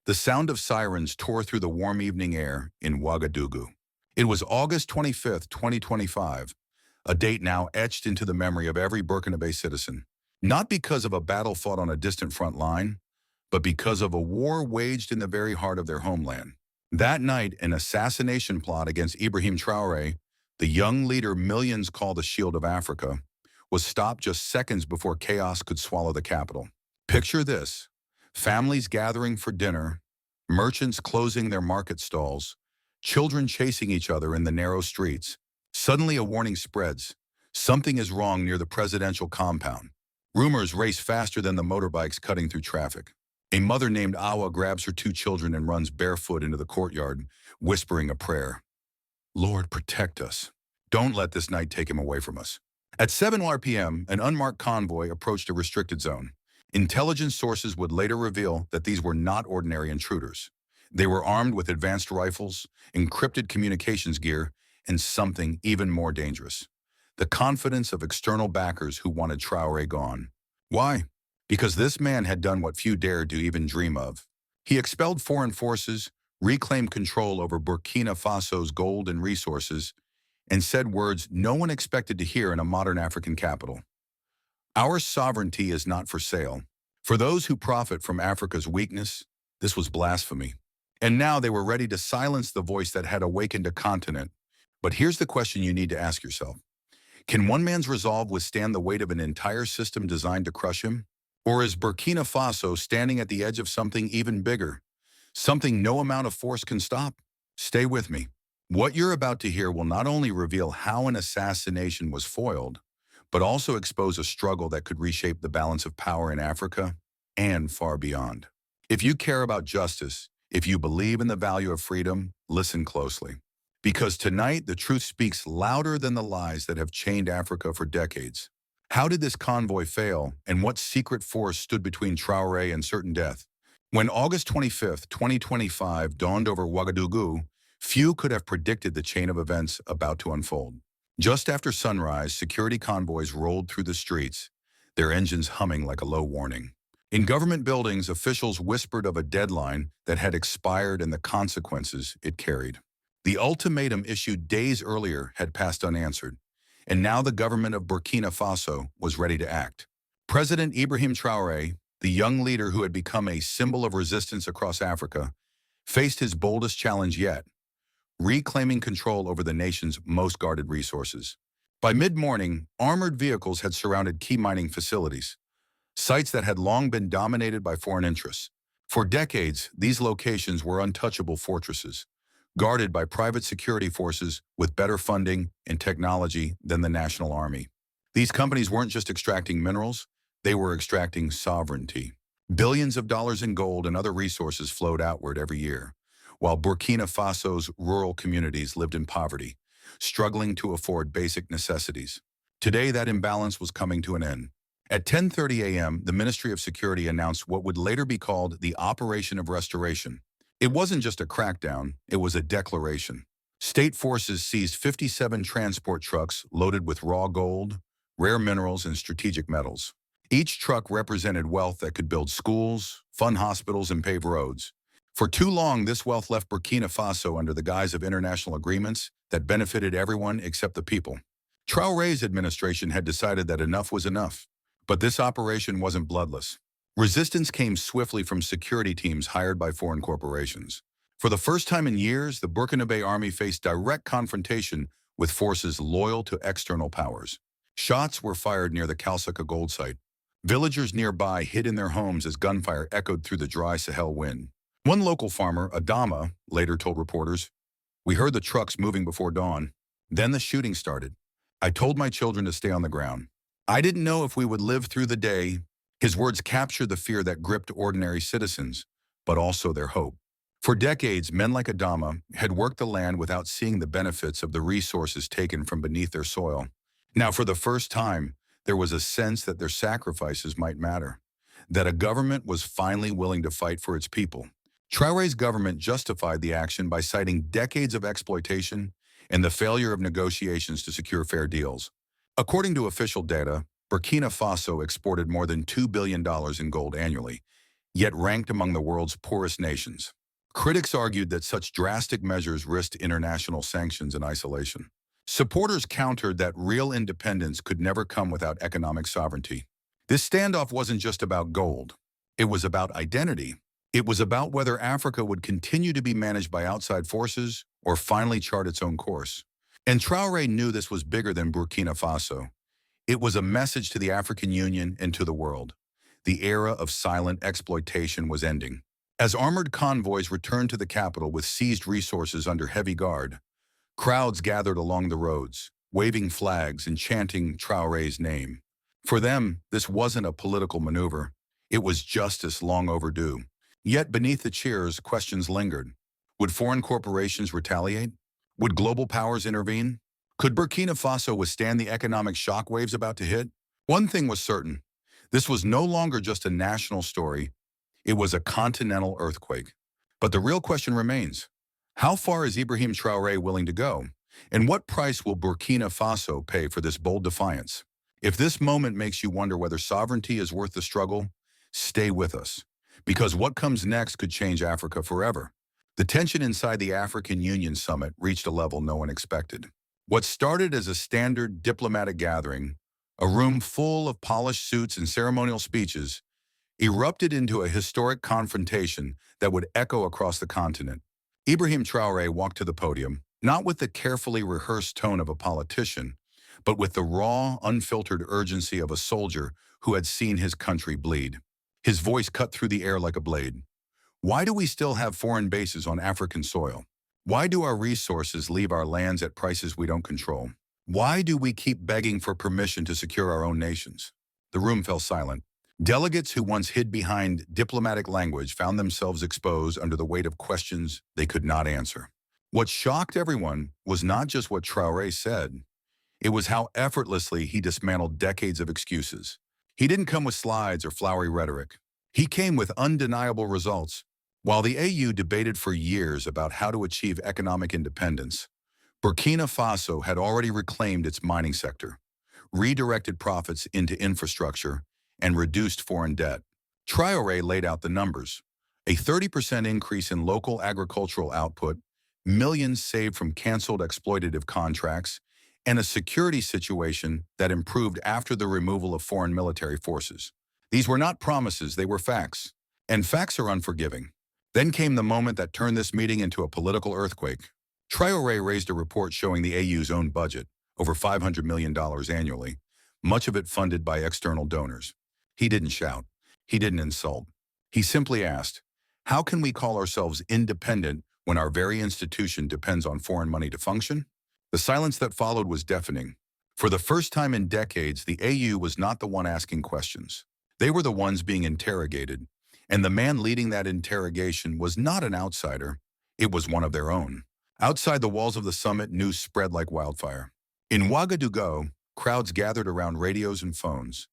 The sound of sirens tore through the warm evening air in Ouagadougou. It was August 25th, 2025, a date now etched into the memory of every Burkinabé citizen, not because of a battle fought on a distant front line, but because of a war waged in the very heart of their homeland. That night, an assassination plot against Ibrahim Traoré, the young leader millions call the Shield of Africa, was stopped just seconds before chaos could swallow the capital. Picture this: families gathering for dinner, merchants closing their market stalls, children chasing each other in the narrow streets. Suddenly a warning spreads. Something is wrong near the presidential compound. Rumors race faster than the motorbikes cutting through traffic. A mother named Awa grabs her two children and runs barefoot into the courtyard, whispering a prayer. Lord, protect us. Don't let this night take him away from us. At 7 p.m., an unmarked convoy approached a restricted zone. Intelligence sources would later reveal that these were not ordinary intruders. They were armed with advanced rifles, encrypted communications gear, and something even more dangerous: the confidence of external backers who wanted Traoré gone. Why? Because this man had done what few dared to even dream of. He expelled foreign forces, reclaimed control over Burkina Faso's gold and resources, and said words no one expected to hear in a modern African capital. Our sovereignty is not for sale. For those who profit from Africa's weakness, this was blasphemy. And now they were ready to silence the voice that had awakened a continent. But here's the question you need to ask yourself. Can one man's resolve withstand the weight of an entire system designed to crush him? Or is Burkina Faso standing at the edge of something even bigger? Something no amount of force can stop? Stay with me. What you're about to hear will not only reveal how an assassination was foiled, but also expose a struggle that could reshape the balance of power in Africa and far beyond. If you care about justice, if you believe in the value of freedom, listen closely. Because tonight, the truth speaks louder than the lies that have chained Africa for decades. How did this convoy fail, and what secret force stood between Traoré and certain death? When August 25th, 2025 dawned over Ouagadougou, few could have predicted the chain of events about to unfold. Just after sunrise, security convoys rolled through the streets, their engines humming like a low warning. In government buildings, officials whispered of a deadline that had expired and the consequences it carried. The ultimatum issued days earlier had passed unanswered, and now the government of Burkina Faso was ready to act. President Ibrahim Traoré, the young leader who had become a symbol of resistance across Africa, faced his boldest challenge yet: reclaiming control over the nation's most guarded resources. By mid-morning, armored vehicles had surrounded key mining facilities, sites that had long been dominated by foreign interests. For decades, these locations were untouchable fortresses, guarded by private security forces with better funding and technology than the national army. These companies weren't just extracting minerals, they were extracting sovereignty. Billions of dollars in gold and other resources flowed outward every year, while Burkina Faso's rural communities lived in poverty, struggling to afford basic necessities. Today, that imbalance was coming to an end. At 10:30 a.m., the Ministry of Security announced what would later be called the Operation of Restoration. It wasn't just a crackdown, it was a declaration. State forces seized 57 transport trucks loaded with raw gold, rare minerals, and strategic metals. Each truck represented wealth that could build schools, fund hospitals, and pave roads. For too long, this wealth left Burkina Faso under the guise of international agreements that benefited everyone except the people. Traoré's administration had decided that enough was enough. But this operation wasn't bloodless. Resistance came swiftly from security teams hired by foreign corporations. For the first time in years, the Burkinabé army faced direct confrontation with forces loyal to external powers. Shots were fired near the Kalsaka gold site. Villagers nearby hid in their homes as gunfire echoed through the dry Sahel wind. One local farmer, Adama, later told reporters, "We heard the trucks moving before dawn. Then the shooting started. I told my children to stay on the ground. I didn't know if we would live through the day." His words captured the fear that gripped ordinary citizens, but also their hope. For decades, men like Adama had worked the land without seeing the benefits of the resources taken from beneath their soil. Now, for the first time, there was a sense that their sacrifices might matter, that a government was finally willing to fight for its people. Traoré's government justified the action by citing decades of exploitation and the failure of negotiations to secure fair deals. According to official data, Burkina Faso exported more than $2 billion in gold annually, yet ranked among the world's poorest nations. Critics argued that such drastic measures risked international sanctions and isolation. Supporters countered that real independence could never come without economic sovereignty. This standoff wasn't just about gold. It was about identity. It was about whether Africa would continue to be managed by outside forces or finally chart its own course. And Traoré knew this was bigger than Burkina Faso. It was a message to the African Union and to the world. The era of silent exploitation was ending. As armored convoys returned to the capital with seized resources under heavy guard, crowds gathered along the roads, waving flags and chanting Traoré's name. For them, this wasn't a political maneuver. It was justice long overdue. Yet beneath the cheers, questions lingered. Would foreign corporations retaliate? Would global powers intervene? Could Burkina Faso withstand the economic shockwaves about to hit? One thing was certain. This was no longer just a national story. It was a continental earthquake. But the real question remains. How far is Ibrahim Traoré willing to go? And what price will Burkina Faso pay for this bold defiance? If this moment makes you wonder whether sovereignty is worth the struggle, stay with us. Because what comes next could change Africa forever. The tension inside the African Union summit reached a level no one expected. What started as a standard diplomatic gathering, a room full of polished suits and ceremonial speeches, erupted into a historic confrontation that would echo across the continent. Ibrahim Traoré walked to the podium, not with the carefully rehearsed tone of a politician, but with the raw, unfiltered urgency of a soldier who had seen his country bleed. His voice cut through the air like a blade. Why do we still have foreign bases on African soil? Why do our resources leave our lands at prices we don't control? Why do we keep begging for permission to secure our own nations? The room fell silent. Delegates who once hid behind diplomatic language found themselves exposed under the weight of questions they could not answer. What shocked everyone was not just what Traoré said. It was how effortlessly he dismantled decades of excuses. He didn't come with slides or flowery rhetoric. He came with undeniable results. While the AU debated for years about how to achieve economic independence, Burkina Faso had already reclaimed its mining sector, redirected profits into infrastructure, and reduced foreign debt. Traoré laid out the numbers. A 30% increase in local agricultural output, millions saved from canceled exploitative contracts, and a security situation that improved after the removal of foreign military forces. These were not promises, they were facts. And facts are unforgiving. Then came the moment that turned this meeting into a political earthquake. Traoré raised a report showing the AU's own budget, over $500 million annually, much of it funded by external donors. He didn't shout. He didn't insult. He simply asked, how can we call ourselves independent when our very institution depends on foreign money to function? The silence that followed was deafening. For the first time in decades, the AU was not the one asking questions. They were the ones being interrogated. And the man leading that interrogation was not an outsider. It was one of their own. Outside the walls of the summit, news spread like wildfire. In Ouagadougou, crowds gathered around radios and phones,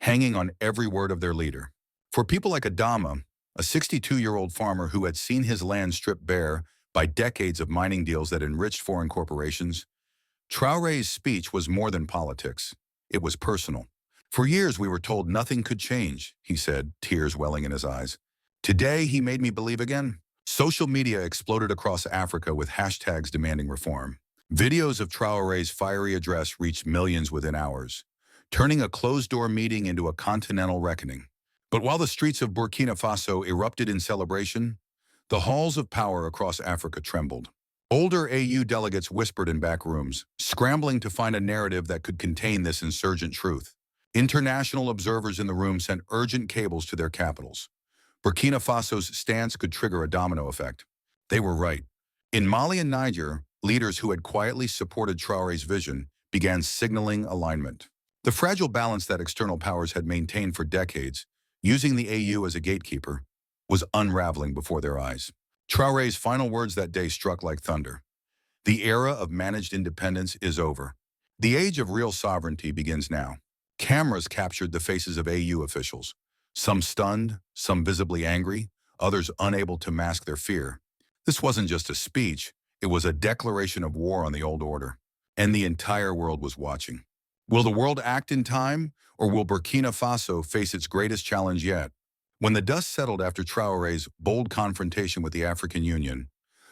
hanging on every word of their leader. For people like Adama, a 62-year-old farmer who had seen his land stripped bare by decades of mining deals that enriched foreign corporations, Traoré's speech was more than politics. It was personal. For years we were told nothing could change, he said, tears welling in his eyes. Today he made me believe again. Social media exploded across Africa with hashtags demanding reform. Videos of Traoré's fiery address reached millions within hours, turning a closed-door meeting into a continental reckoning. But while the streets of Burkina Faso erupted in celebration, the halls of power across Africa trembled. Older AU delegates whispered in back rooms, scrambling to find a narrative that could contain this insurgent truth. International observers in the room sent urgent cables to their capitals. Burkina Faso's stance could trigger a domino effect. They were right. In Mali and Niger, leaders who had quietly supported Traoré's vision began signaling alignment. The fragile balance that external powers had maintained for decades, using the AU as a gatekeeper, was unraveling before their eyes. Traoré's final words that day struck like thunder. The era of managed independence is over. The age of real sovereignty begins now. Cameras captured the faces of AU officials, some stunned, some visibly angry, others unable to mask their fear. This wasn't just a speech, it was a declaration of war on the old order. And the entire world was watching. Will the world act in time, or will Burkina Faso face its greatest challenge yet? When the dust settled after Traoré's bold confrontation with the African Union,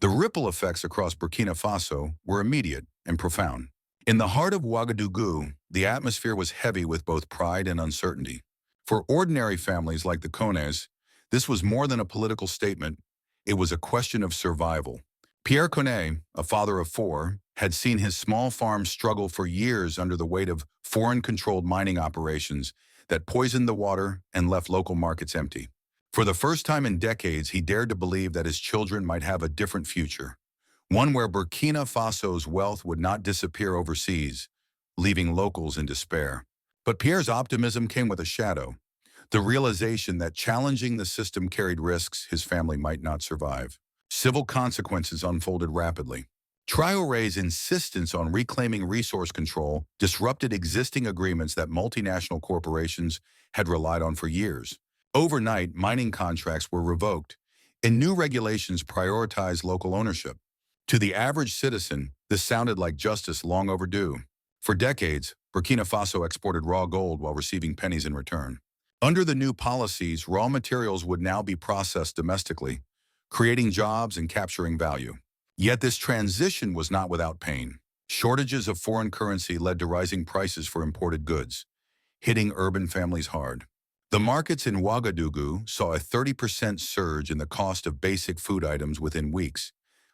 the ripple effects across Burkina Faso were immediate and profound. In the heart of Ouagadougou, the atmosphere was heavy with both pride and uncertainty. For ordinary families like the Kones, this was more than a political statement, it was a question of survival. Pierre Kone, a father of four, had seen his small farm struggle for years under the weight of foreign-controlled mining operations that poisoned the water and left local markets empty. For the first time in decades, he dared to believe that his children might have a different future, one where Burkina Faso's wealth would not disappear overseas, leaving locals in despair. But Pierre's optimism came with a shadow, the realization that challenging the system carried risks his family might not survive. Civil consequences unfolded rapidly. Traoré's insistence on reclaiming resource control disrupted existing agreements that multinational corporations had relied on for years. Overnight, mining contracts were revoked, and new regulations prioritized local ownership. To the average citizen, this sounded like justice long overdue. For decades, Burkina Faso exported raw gold while receiving pennies in return. Under the new policies, raw materials would now be processed domestically, creating jobs and capturing value. Yet this transition was not without pain. Shortages of foreign currency led to rising prices for imported goods, hitting urban families hard. The markets in Ouagadougou saw a 30% surge in the cost of basic food items within weeks,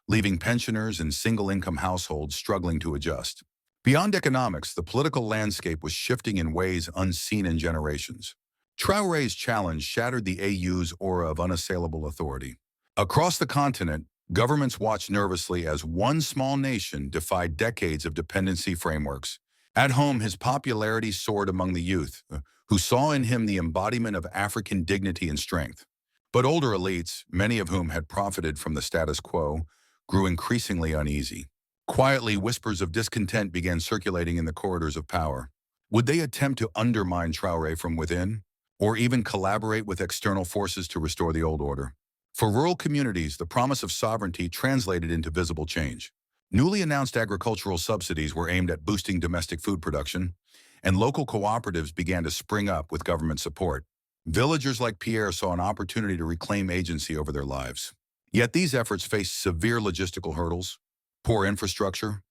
leaving pensioners and single-income households struggling to adjust. Beyond economics, the political landscape was shifting in ways unseen in generations. Traoré's challenge shattered the AU's aura of unassailable authority. Across the continent, governments watched nervously as one small nation defied decades of dependency frameworks. At home, his popularity soared among the youth, who saw in him the embodiment of African dignity and strength. But older elites, many of whom had profited from the status quo, grew increasingly uneasy. Quietly, whispers of discontent began circulating in the corridors of power. Would they attempt to undermine Traoré from within, or even collaborate with external forces to restore the old order? For rural communities, the promise of sovereignty translated into visible change. Newly announced agricultural subsidies were aimed at boosting domestic food production, and local cooperatives began to spring up with government support. Villagers like Pierre saw an opportunity to reclaim agency over their lives. Yet these efforts faced severe logistical hurdles, poor infrastructure,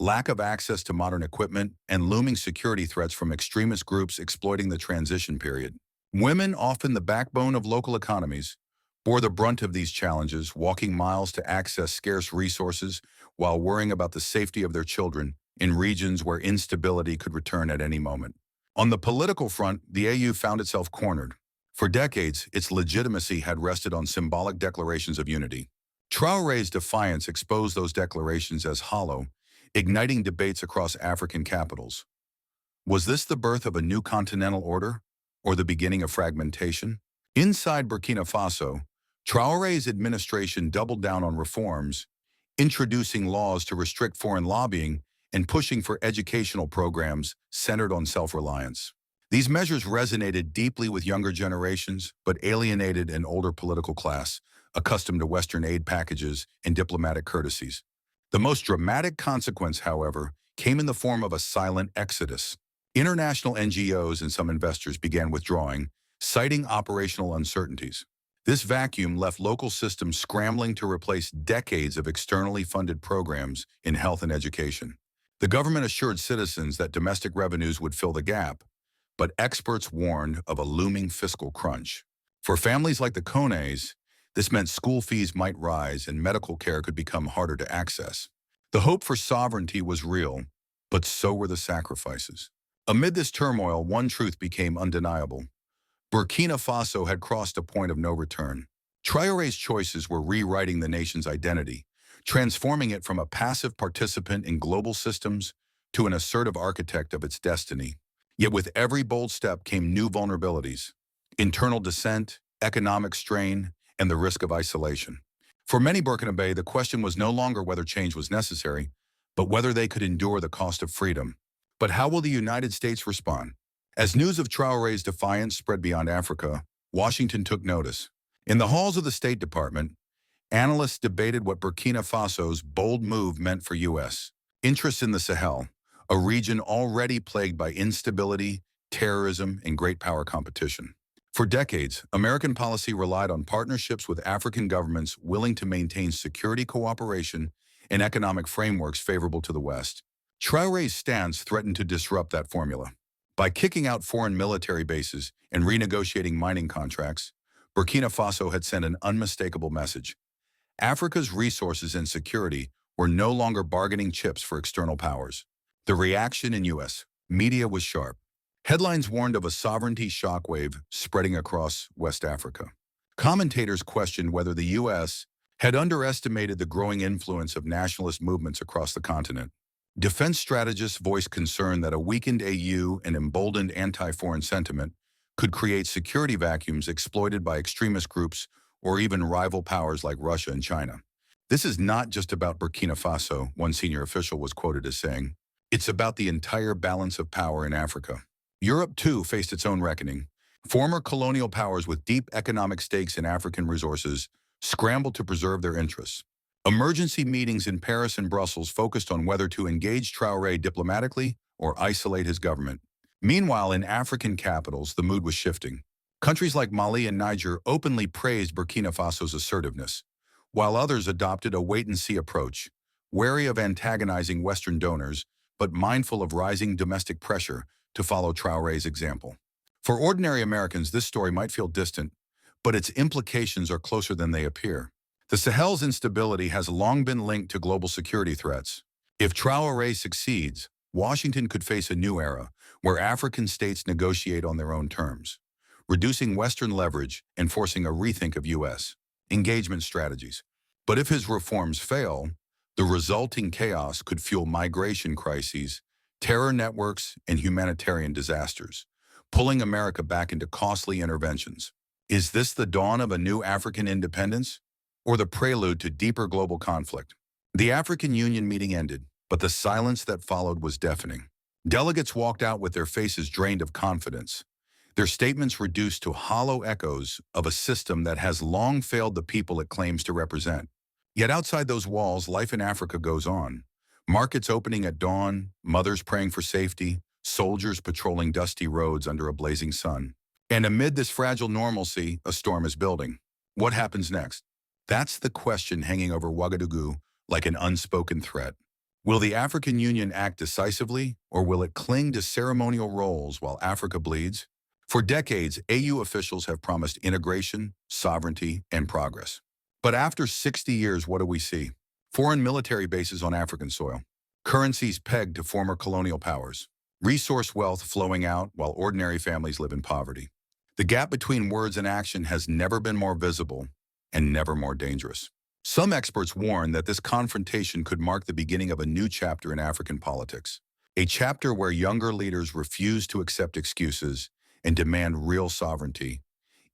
lack of access to modern equipment, and looming security threats from extremist groups exploiting the transition period. Women, often the backbone of local economies, bore the brunt of these challenges, walking miles to access scarce resources while worrying about the safety of their children in regions where instability could return at any moment. On the political front, the AU found itself cornered. For decades, its legitimacy had rested on symbolic declarations of unity. Traoré's defiance exposed those declarations as hollow, igniting debates across African capitals. Was this the birth of a new continental order, or the beginning of fragmentation? Inside Burkina Faso, Traoré's administration doubled down on reforms, introducing laws to restrict foreign lobbying and pushing for educational programs centered on self-reliance. These measures resonated deeply with younger generations, but alienated an older political class, accustomed to Western aid packages and diplomatic courtesies. The most dramatic consequence, however, came in the form of a silent exodus. International NGOs and some investors began withdrawing, citing operational uncertainties. This vacuum left local systems scrambling to replace decades of externally funded programs in health and education. The government assured citizens that domestic revenues would fill the gap, but experts warned of a looming fiscal crunch. For families like the Kones, this meant school fees might rise and medical care could become harder to access. The hope for sovereignty was real, but so were the sacrifices. Amid this turmoil, one truth became undeniable. Burkina Faso had crossed a point of no return. Traoré's choices were rewriting the nation's identity, transforming it from a passive participant in global systems to an assertive architect of its destiny. Yet with every bold step came new vulnerabilities: internal dissent, economic strain, and the risk of isolation. For many Burkinabé, the question was no longer whether change was necessary, but whether they could endure the cost of freedom. But how will the United States respond? As news of Traoré's defiance spread beyond Africa, Washington took notice. In the halls of the State Department, analysts debated what Burkina Faso's bold move meant for U.S. interests in the Sahel, a region already plagued by instability, terrorism, and great power competition. For decades, American policy relied on partnerships with African governments willing to maintain security cooperation and economic frameworks favorable to the West. Traoré's stance threatened to disrupt that formula. By kicking out foreign military bases and renegotiating mining contracts, Burkina Faso had sent an unmistakable message. Africa's resources and security were no longer bargaining chips for external powers. The reaction in U.S. media was sharp. Headlines warned of a sovereignty shockwave spreading across West Africa. Commentators questioned whether the U.S. had underestimated the growing influence of nationalist movements across the continent. Defense strategists voiced concern that a weakened AU and emboldened anti-foreign sentiment could create security vacuums exploited by extremist groups or even rival powers like Russia and China. This is not just about Burkina Faso, one senior official was quoted as saying. It's about the entire balance of power in Africa. Europe, too, faced its own reckoning. Former colonial powers with deep economic stakes in African resources scrambled to preserve their interests. Emergency meetings in Paris and Brussels focused on whether to engage Traoré diplomatically or isolate his government. Meanwhile, in African capitals, the mood was shifting. Countries like Mali and Niger openly praised Burkina Faso's assertiveness, while others adopted a wait-and-see approach, wary of antagonizing Western donors, but mindful of rising domestic pressure to follow Traoré's example. For ordinary Americans, this story might feel distant, but its implications are closer than they appear. The Sahel's instability has long been linked to global security threats. If Traoré succeeds, Washington could face a new era where African states negotiate on their own terms, reducing Western leverage and forcing a rethink of U.S. engagement strategies. But if his reforms fail, the resulting chaos could fuel migration crises, terror networks, and humanitarian disasters, pulling America back into costly interventions. Is this the dawn of a new African independence, or the prelude to deeper global conflict? The African Union meeting ended, but the silence that followed was deafening. Delegates walked out with their faces drained of confidence, their statements reduced to hollow echoes of a system that has long failed the people it claims to represent. Yet outside those walls, life in Africa goes on. Markets opening at dawn, mothers praying for safety, soldiers patrolling dusty roads under a blazing sun. And amid this fragile normalcy, a storm is building. What happens next? That's the question hanging over Ouagadougou like an unspoken threat. Will the African Union act decisively, or will it cling to ceremonial roles while Africa bleeds? For decades, AU officials have promised integration, sovereignty, and progress. But after 60 years, what do we see? Foreign military bases on African soil, currencies pegged to former colonial powers, resource wealth flowing out while ordinary families live in poverty. The gap between words and action has never been more visible and never more dangerous. Some experts warn that this confrontation could mark the beginning of a new chapter in African politics, a chapter where younger leaders refuse to accept excuses and demand real sovereignty,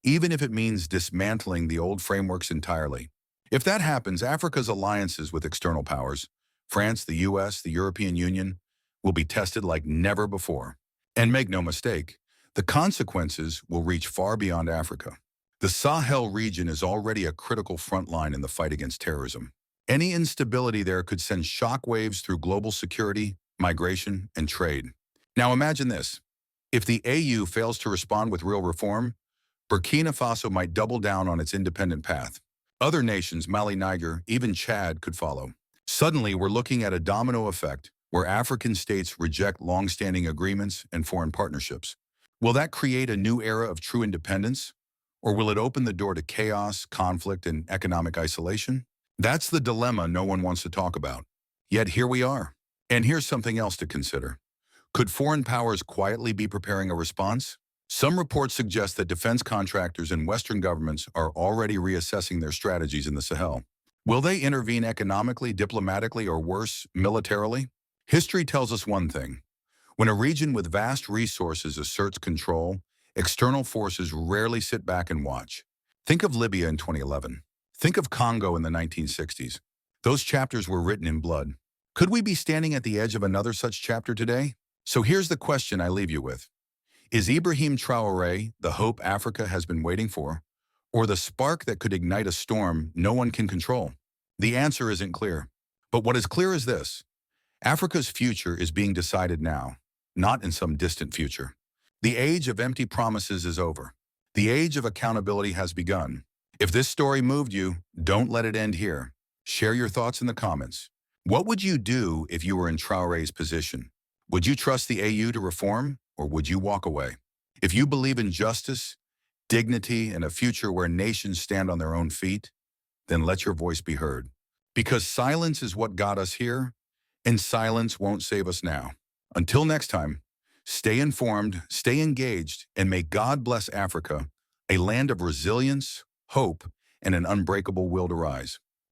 even if it means dismantling the old frameworks entirely. If that happens, Africa's alliances with external powers, France, the US, the European Union, will be tested like never before. And make no mistake, the consequences will reach far beyond Africa. The Sahel region is already a critical front line in the fight against terrorism. Any instability there could send shockwaves through global security, migration, and trade. Now imagine this. If the AU fails to respond with real reform, Burkina Faso might double down on its independent path. Other nations, Mali, Niger, even Chad, could follow. Suddenly, we're looking at a domino effect where African states reject long-standing agreements and foreign partnerships. Will that create a new era of true independence? Or will it open the door to chaos, conflict, and economic isolation? That's the dilemma no one wants to talk about. Yet here we are. And here's something else to consider. Could foreign powers quietly be preparing a response? Some reports suggest that defense contractors and Western governments are already reassessing their strategies in the Sahel. Will they intervene economically, diplomatically, or worse, militarily? History tells us one thing. When a region with vast resources asserts control, external forces rarely sit back and watch. Think of Libya in 2011. Think of Congo in the 1960s. Those chapters were written in blood. Could we be standing at the edge of another such chapter today? So here's the question I leave you with. Is Ibrahim Traoré the hope Africa has been waiting for, or the spark that could ignite a storm no one can control? The answer isn't clear. But what is clear is this. Africa's future is being decided now, not in some distant future. The age of empty promises is over. The age of accountability has begun. If this story moved you, don't let it end here. Share your thoughts in the comments. What would you do if you were in Traoré's position? Would you trust the AU to reform, or would you walk away? If you believe in justice, dignity, and a future where nations stand on their own feet, then let your voice be heard. Because silence is what got us here, and silence won't save us now. Until next time, stay informed, stay engaged, and may God bless Africa, a land of resilience, hope, and an unbreakable will to rise.